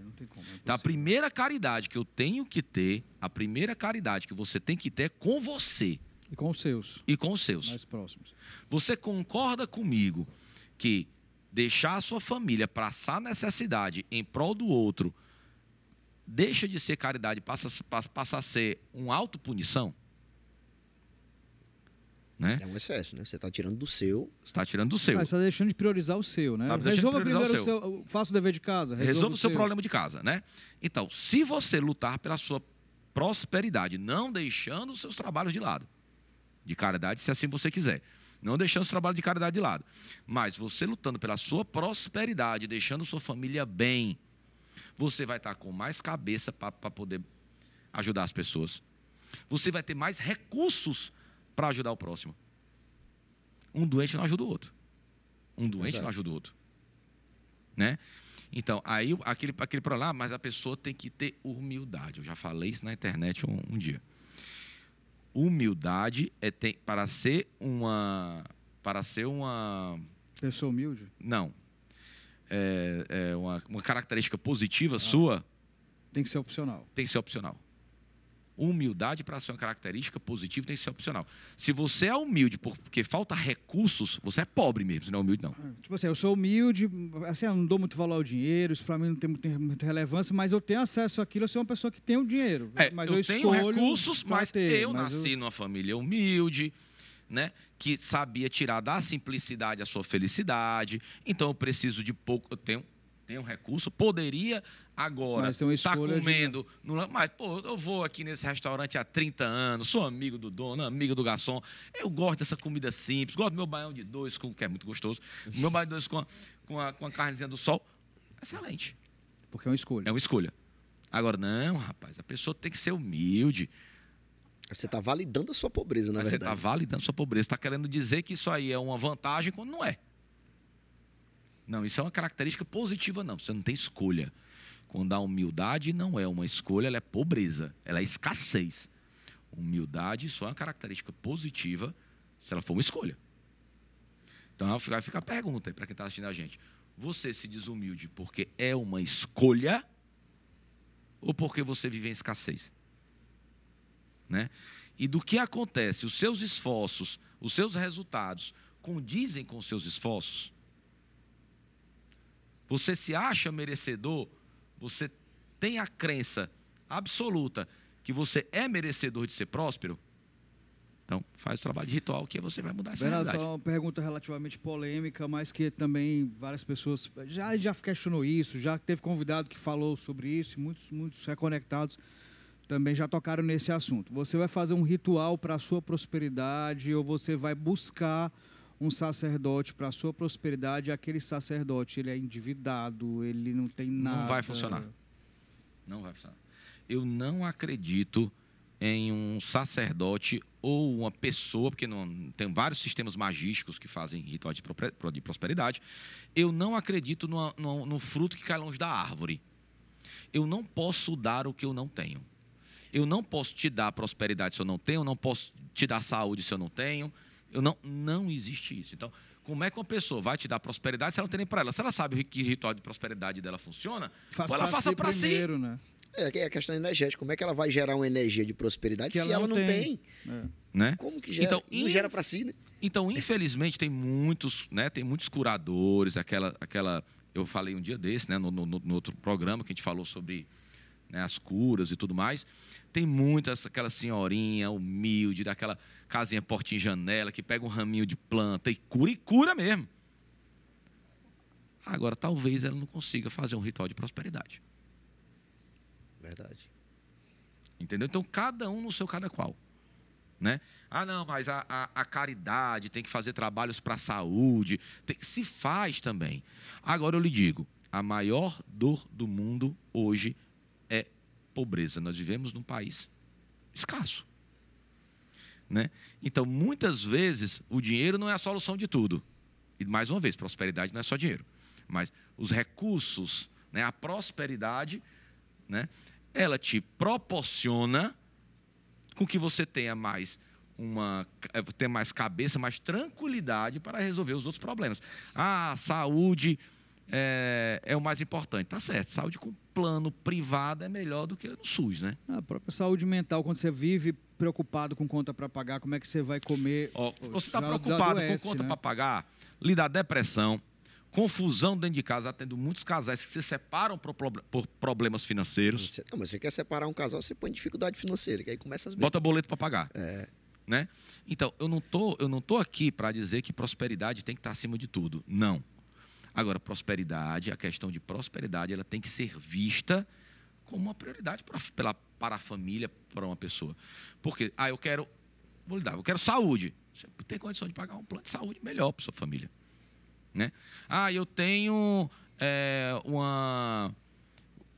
Não tem como. Então, a primeira caridade que eu tenho que ter, a primeira caridade que você tem que ter é com você. E com os seus. E com os seus. Mais próximos. Você concorda comigo que deixar a sua família passar necessidade em prol do outro deixa de ser caridade, passa a ser uma autopunição? Né? É um excesso, né? Você está tirando do seu. Você está tirando do seu. Você está deixando de priorizar o seu, né? Resolva primeiro o seu. Faça o dever de casa. Resolva o seu problema de casa, né? Então, se você lutar pela sua prosperidade, não deixando os seus trabalhos de lado, de caridade, se assim você quiser, não deixando os trabalhos de caridade de lado, mas você lutando pela sua prosperidade, deixando sua família bem, você vai estar com mais cabeça para poder ajudar as pessoas. Você vai ter mais recursos para ajudar o próximo. Um doente não ajuda o outro. Um doente não ajuda o outro. Né? Então, aí aquele problema, mas a pessoa tem que ter humildade. Eu já falei isso na internet um dia. Humildade para ser uma pessoa humilde? Não. Uma característica positiva sua. Tem que ser opcional. Tem que ser opcional. Humildade, para ser uma característica positiva, tem que ser opcional. Se você é humilde porque falta recursos, você é pobre mesmo, você não é humilde, não. Tipo assim, eu sou humilde, assim, eu não dou muito valor ao dinheiro, isso para mim não tem muita relevância, mas eu tenho acesso àquilo, eu sou uma pessoa que tem o dinheiro. Mas eu tenho escolho recursos, mas eu mas nasci numa família humilde, né, que sabia tirar da simplicidade a sua felicidade, então eu preciso de pouco, eu tenho recurso, poderia agora estar comendo, mas pô, eu vou aqui nesse restaurante há 30 anos, sou amigo do dono, amigo do garçom, eu gosto dessa comida simples, gosto do meu baião de dois, que é muito gostoso, meu baião de dois com a carnezinha do sol, excelente. Porque é uma escolha. É uma escolha. Agora, não, rapaz, a pessoa tem que ser humilde. Você está validando a sua pobreza, na verdade. Você está validando a sua pobreza, está querendo dizer que isso aí é uma vantagem quando não é. Não, isso é uma característica positiva, não. Você não tem escolha. Quando a humildade não é uma escolha, ela é pobreza, ela é escassez. Humildade só é uma característica positiva se ela for uma escolha. Então, vai ficar a pergunta aí para quem está assistindo a gente. Você se desumilde porque é uma escolha ou porque você vive em escassez? Né? E do que acontece? Os seus esforços, os seus resultados condizem com os seus esforços? Você se acha merecedor, você tem a crença absoluta que você é merecedor de ser próspero, então faz o trabalho de ritual que você vai mudar essa Bernardo, realidade. foi uma pergunta relativamente polêmica, mas que também várias pessoas já questionou isso, já teve convidado que falou sobre isso, e muitos reconectados também já tocaram nesse assunto. Você vai fazer um ritual para a sua prosperidade ou você vai buscar um sacerdote para a sua prosperidade? Aquele sacerdote, ele é endividado, ele não tem nada. Não vai funcionar. Não vai funcionar. Eu não acredito em um sacerdote ou uma pessoa, porque não, tem vários sistemas magísticos que fazem ritual de prosperidade. Eu não acredito no fruto que cai longe da árvore. Eu não posso dar o que eu não tenho. Eu não posso te dar prosperidade se eu não tenho, eu não posso te dar saúde se eu não tenho. Não existe isso. Então, como é que uma pessoa vai te dar prosperidade se ela não tem nem para ela? Se ela sabe que ritual de prosperidade dela funciona, ela faça para si. Primeiro, né? É a questão energética. Como é que ela vai gerar uma energia de prosperidade se ela não tem? Né? Como que gera? Então, não gera para si, né? Então, infelizmente, tem muitos curadores, eu falei um dia desse, né, no outro programa, que a gente falou sobre, né, as curas e tudo mais. Tem muitas, aquela senhorinha humilde, daquela casinha portinha e janela, que pega um raminho de planta e cura mesmo. Agora, talvez ela não consiga fazer um ritual de prosperidade. Verdade. Entendeu? Então, cada um no seu cada qual. Né? Ah, não, mas a caridade tem que fazer trabalhos para a saúde. Se faz também. Agora, eu lhe digo, a maior dor do mundo hoje é pobreza. Nós vivemos num país escasso. Né? Então, muitas vezes, o dinheiro não é a solução de tudo. E, mais uma vez, prosperidade não é só dinheiro. Mas os recursos, né, a prosperidade, né, ela te proporciona com que você tenha mais cabeça, mais tranquilidade para resolver os outros problemas. A saúde é o mais importante. Tá certo, saúde com plano privado é melhor do que no SUS, né? A própria saúde mental, quando você vive preocupado com conta para pagar, como é que você vai comer? Você está preocupado com conta, né, para pagar, lhe dá depressão, confusão dentro de casa. Atendo muitos casais que se separam por problemas financeiros. Mas você quer separar um casal, você põe dificuldade financeira, que aí começa as brigas. Bota boleto para pagar. Né? Então, eu não tô aqui para dizer que prosperidade tem que estar acima de tudo. Não. Agora, prosperidade, a questão de prosperidade, ela tem que ser vista como uma prioridade para a família, para uma pessoa. Porque, eu quero saúde. Você tem condição de pagar um plano de saúde melhor para sua família. Né? Eu tenho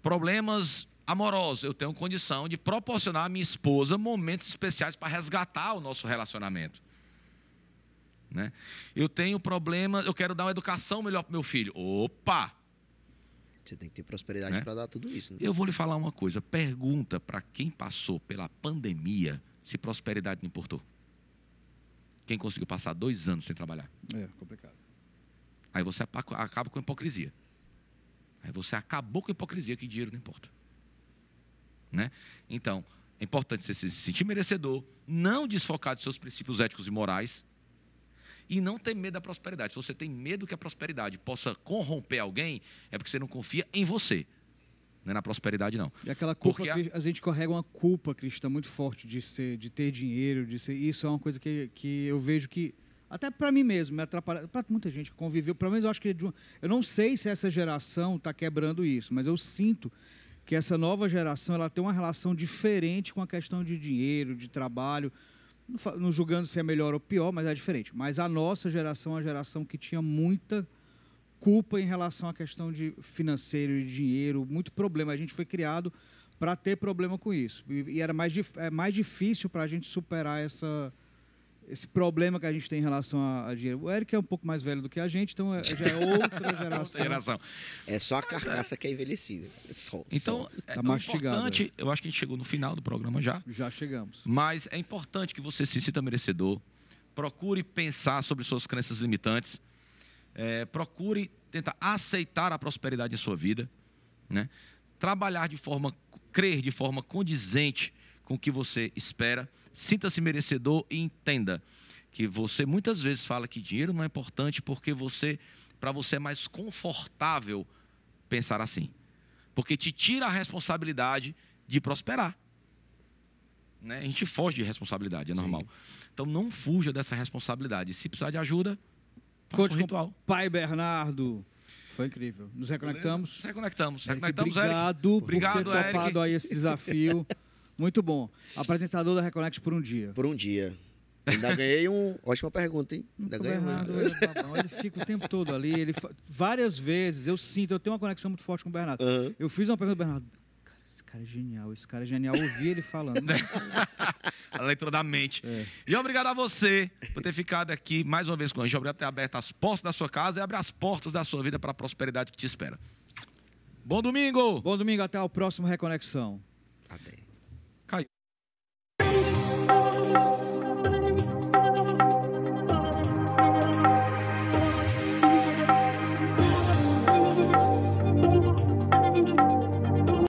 problemas amorosos. Eu tenho condição de proporcionar à minha esposa momentos especiais para resgatar o nosso relacionamento. Né? Eu tenho problema, eu quero dar uma educação melhor para o meu filho. Opa! Você tem que ter prosperidade para dar tudo isso. Né? Eu vou lhe falar uma coisa. Pergunta para quem passou pela pandemia se prosperidade não importou. Quem conseguiu passar 2 anos sem trabalhar. É complicado. Aí você acaba com a hipocrisia. Aí você acabou com a hipocrisia, que dinheiro não importa. Né? Então, é importante você se sentir merecedor, não desfocar dos seus princípios éticos e morais e não ter medo da prosperidade. Se você tem medo que a prosperidade possa corromper alguém, é porque você não confia em você. Não é na prosperidade, não. E aquela culpa, a gente carrega uma culpa cristã muito forte de ter dinheiro, isso é uma coisa que eu vejo que até para mim mesmo, me atrapalha. Para muita gente que conviveu, pelo menos eu acho que eu não sei se essa geração está quebrando isso, mas eu sinto que essa nova geração ela tem uma relação diferente com a questão de dinheiro, de trabalho, não julgando se é melhor ou pior, mas é diferente. Mas a nossa geração é uma geração que tinha muita culpa em relação à questão de financeiro e dinheiro, muito problema. A gente foi criado para ter problema com isso. E era mais difícil para a gente superar esse problema que a gente tem em relação a dinheiro. O Eric é um pouco mais velho do que a gente, então já é outra geração. É só a carcaça que é envelhecida. Então, tá mastigado. Importante, eu acho que a gente chegou no final do programa já. Já chegamos. Mas é importante que você se sinta merecedor. Procure pensar sobre suas crenças limitantes. Procure tentar aceitar a prosperidade em sua vida. Né? Crer de forma condizente com o que você espera. Sinta-se merecedor e entenda que você muitas vezes fala que dinheiro não é importante porque para você é mais confortável pensar assim. Porque te tira a responsabilidade de prosperar. Né? A gente foge de responsabilidade, é normal. Então não fuja dessa responsabilidade. Se precisar de ajuda, faça um ritual. Pai Bernardo. Foi incrível. Nos reconectamos. Nos reconectamos. Eric, Reconectamos, obrigado por ter topado aí esse desafio. Muito bom. Apresentador da Reconnect por um dia. Por um dia. Ainda ganhei ótima pergunta, hein? Ainda ganhei ele fica o tempo todo ali. Várias vezes eu tenho uma conexão muito forte com o Bernardo. Uhum. Eu fiz uma pergunta do Bernardo. Cara, esse cara é genial. Eu ouvi ele falando. A leitura da mente. E obrigado a você por ter ficado aqui mais uma vez com a gente. Obrigado por ter aberto as portas da sua casa e abrir as portas da sua vida para a prosperidade que te espera. Bom domingo! Bom domingo, até o próximo Reconexão.